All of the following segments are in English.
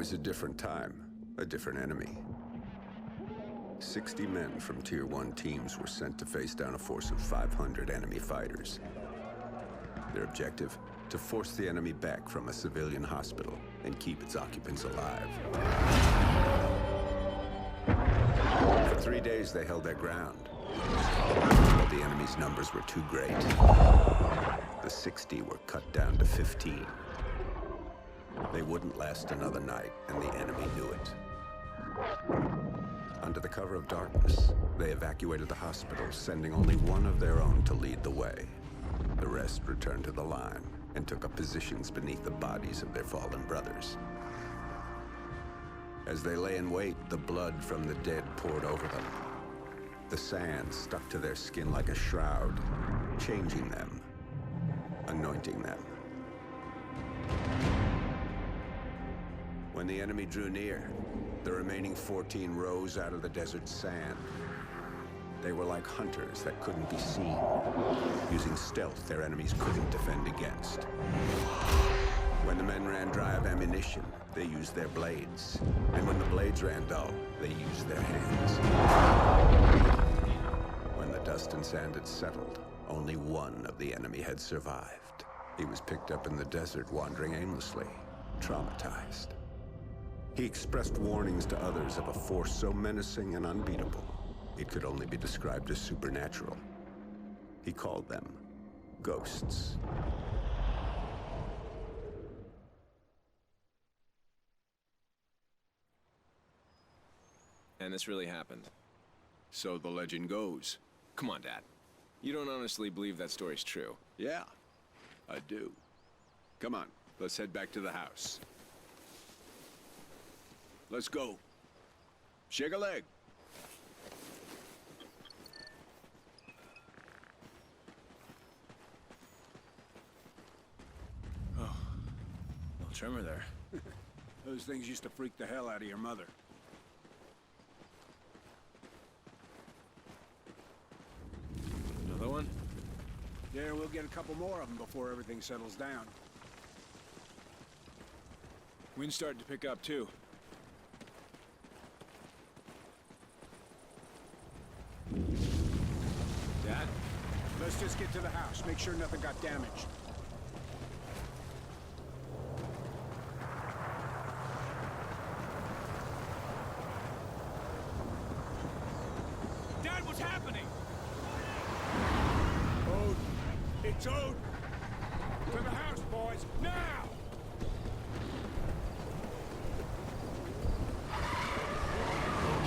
was a different time, a different enemy. 60 men from Tier 1 teams were sent to face down a force of 500 enemy fighters. Their objective? To force the enemy back from a civilian hospital and keep its occupants alive. For 3 days, they held their ground. But the enemy's numbers were too great. The 60 were cut down to 15. They wouldn't last another night, and the enemy knew it. Under the cover of darkness, they evacuated the hospital, sending only one of their own to lead the way. The rest returned to the line and took up positions beneath the bodies of their fallen brothers. As they lay in wait, the blood from the dead poured over them. The sand stuck to their skin like a shroud, changing them, anointing them. When the enemy drew near, the remaining 14 rose out of the desert sand. They were like hunters that couldn't be seen, using stealth their enemies couldn't defend against. When the men ran dry of ammunition, they used their blades. And when the blades ran dull, they used their hands. When the dust and sand had settled, only one of the enemy had survived. He was picked up in the desert, wandering aimlessly, traumatized. He expressed warnings to others of a force so menacing and unbeatable, it could only be described as supernatural. He called them ghosts. And this really happened. So the legend goes. Come on, Dad. You don't honestly believe that story's true? Yeah, I do. Come on, let's head back to the house. Let's go. Shake a leg. Oh, little tremor there. Those things used to freak the hell out of your mother. Another one? Yeah, we'll get a couple more of them before everything settles down. Wind's starting to pick up, too. Dad? Let's just get to the house, make sure nothing got damaged. Dad, what's happening? Odin! It's Odin! To the house, boys, now!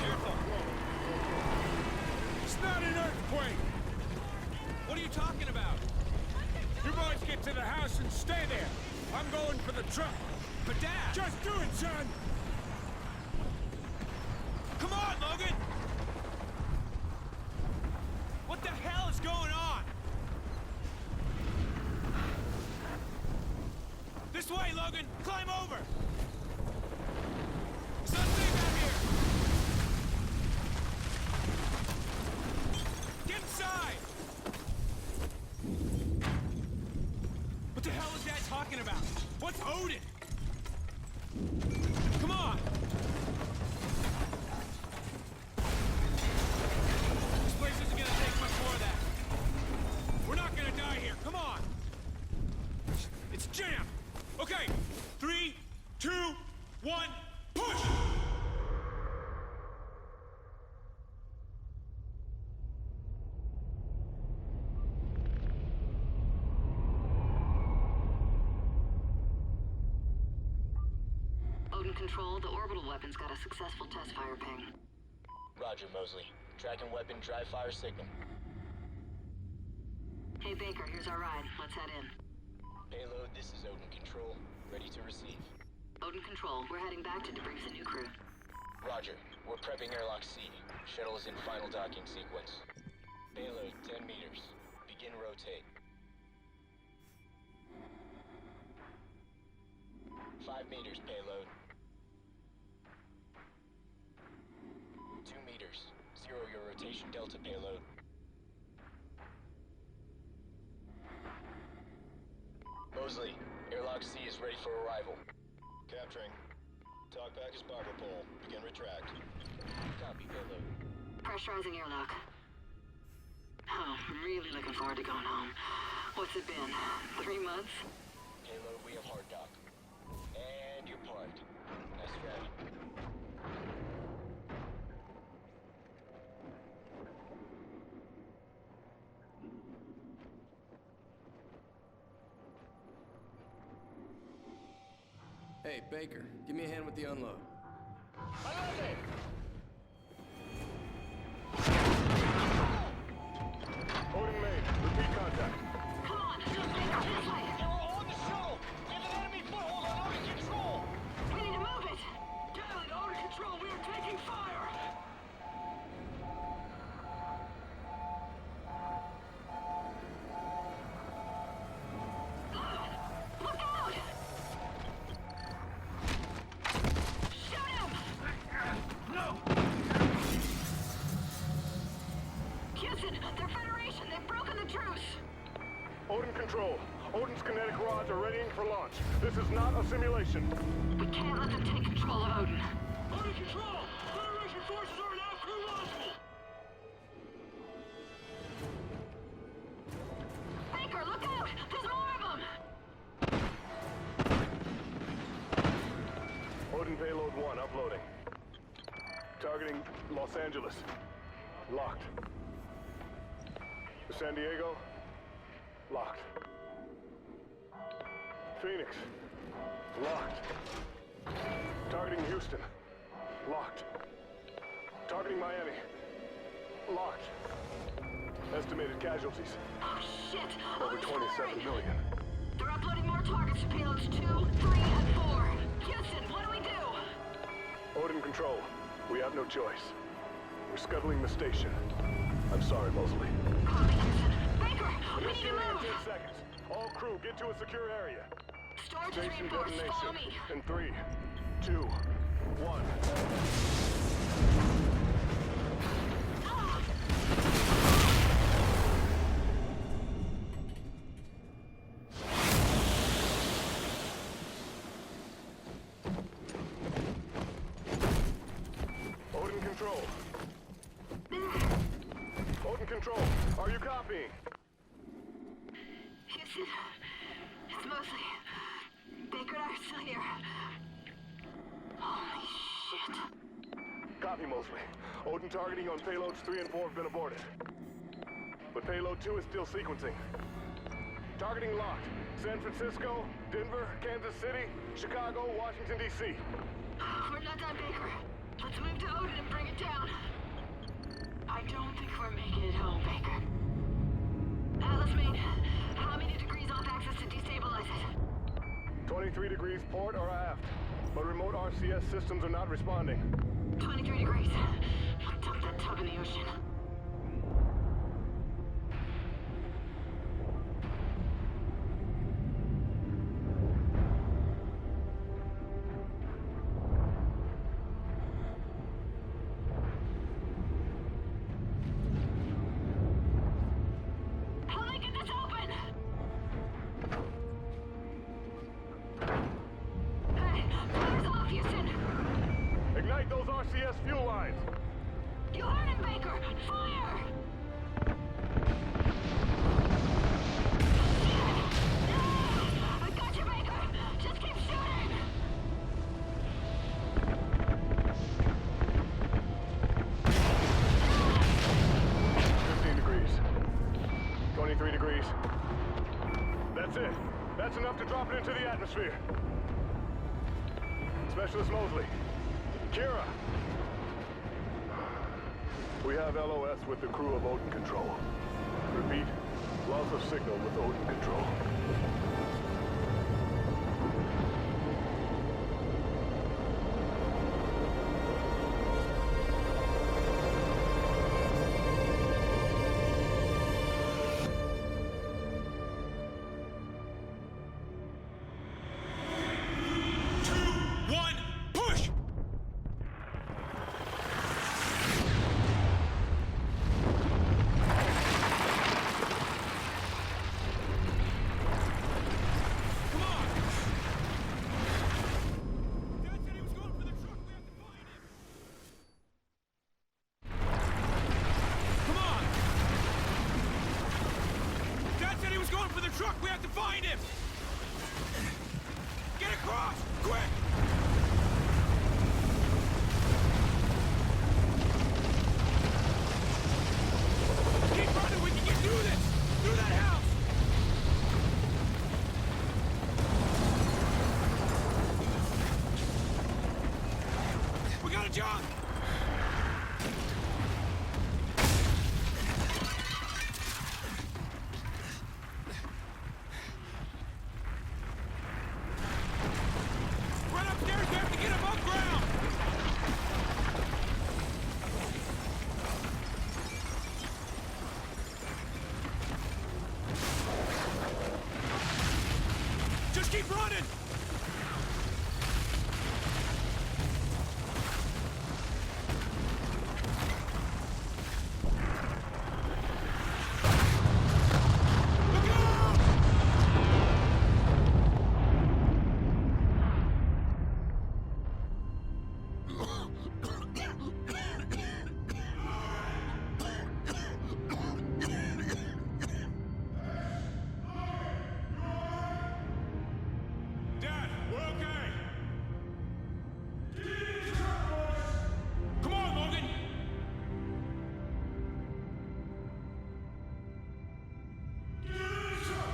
Careful! It's not an earthquake! What are you talking about? You boys get to the house and stay there. I'm going for the truck. But Dad! Just do it, son! Come on, Logan! What the hell is going on? This way, Logan! Climb over! It's unsafe out here! Get inside! What the hell is Dad talking about? What's Odin? Come on! This place isn't gonna take much more of that. We're not gonna die here. Come on! It's jammed! Okay, 3, 2, 1, push! Odin Control, the orbital weapon's got a successful test fire ping. Roger, Mosley. Tracking weapon, dry fire signal. Hey Baker, here's our ride. Let's head in. Payload, this is Odin Control. Ready to receive. Odin Control, we're heading back to debrief the new crew. Roger. We're prepping airlock C. Shuttle is in final docking sequence. Payload, 10 meters. Begin rotate. 5 meters, payload. 2 meters. Zero your rotation delta, payload. Mosley, airlock C is ready for arrival. Capturing. Talk Talkback is barber pole. Begin retract. Copy, payload. Pressurizing airlock. Oh, I'm really looking forward to going home. What's it been? 3 months? Payload, we have hard dock. And you're parked. Nice strategy. Hey, Baker, give me a hand with the unload. Odin main. Repeat contact. Come on, Baker, this way! We're on the shuttle! We have an enemy foothold on Odin control! We need to move it! Dial it, Odin control, we are taking fire! Look out! Shoot him! No! Houston, they're Federation, they've broken the truce! Odin control. Odin's kinetic rods are readying for launch. This is not a simulation. We can't let them take control of Odin. Odin control! Federation forces are now crew launchable! Baker, look out! There's more of them! Odin payload 1 uploading. Targeting Los Angeles. Locked. San Diego. Locked. Phoenix. Locked. Targeting Houston. Locked. Targeting Miami. Locked. Estimated casualties. Oh shit! Over Odin's 27 firing! million. They're uploading more targets to payloads 2, 3, and 4. Houston, what do we do? Odin control. We have no choice. We're scuttling the station. I'm sorry, Mosley. Copy, Houston. Baker, we need to Initiating in 10 move! seconds. All crew, get to a secure area. Storage is Station reinforced. Follow detonation. me. In 3, 2, 1. Ah! Odin control. Odin control. Are you copying? Houston, it's mostly... Baker and I are still here. Holy shit. Copy, Mosley. Odin targeting on payloads 3 and 4 have been aborted. But payload 2 is still sequencing. Targeting locked. San Francisco, Denver, Kansas City, Chicago, Washington, D.C. We're not done, Baker. Let's move to Odin and bring it down. I don't think we're making it home, Baker. Atlas main, how many degrees off axis to destabilize it? 23 degrees port or aft. But remote RCS systems are not responding. 23 degrees. I'll dump that tub in the ocean. How do I get this open? Hey, fire's off, Houston! Ignite those RCS fuel lines. You heard him, Baker! Fire! I got you, Baker! Just keep shooting! 15 degrees. 23 degrees. That's it. That's enough to drop it into the atmosphere. Specialist Mosley. Kira. We have LOS with the crew of Odin Control. Repeat, loss of signal with Odin Control. was going for the truck! We have to find him! Get across! Quick! Keep running! We can get through this! Through that house! We got a job! Run upstairs! We have to get above ground! Just keep running! Look out! Dad, we're okay! Come on, Logan!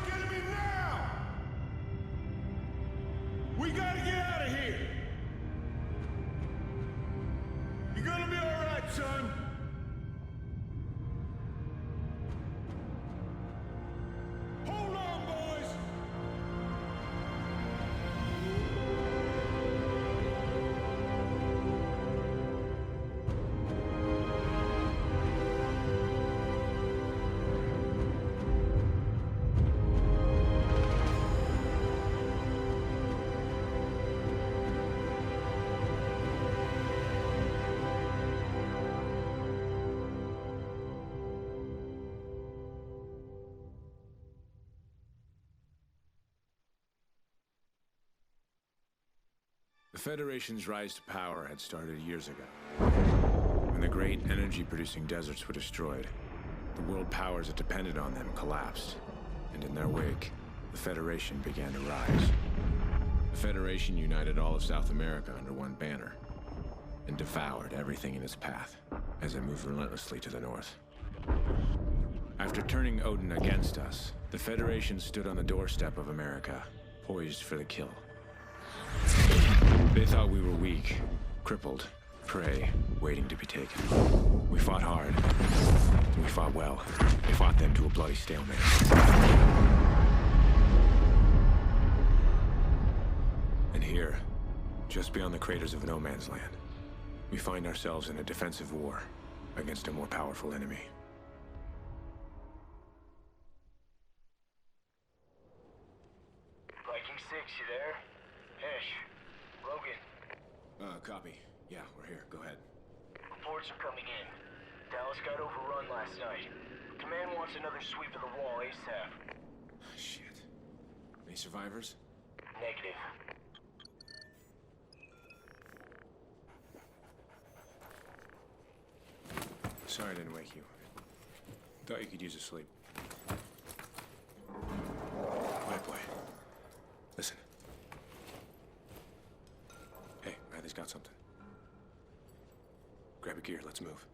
Get me now! We gotta get out of here! You're gonna be alright, son! Hold on, boys! The Federation's rise to power had started years ago. When the great energy-producing deserts were destroyed, the world powers that depended on them collapsed, and in their wake, the Federation began to rise. The Federation united all of South America under one banner, and devoured everything in its path as it moved relentlessly to the north. After turning Odin against us, the Federation stood on the doorstep of America, poised for the kill. They thought we were weak, crippled, prey, waiting to be taken. We fought hard. We fought well. We fought them to a bloody stalemate. And here, just beyond the craters of No Man's Land, we find ourselves in a defensive war against a more powerful enemy. Viking 6, you there? Hesh. Logan. Copy. Yeah, we're here. Go ahead. Reports are coming in. Dallas got overrun last night. Command wants another sweep of the wall ASAP. Shit. Any survivors? Negative. Sorry I didn't wake you. Thought you could use a sleep. Quiet boy. Listen. Hey, Riley's got something. Grab a gear, let's move.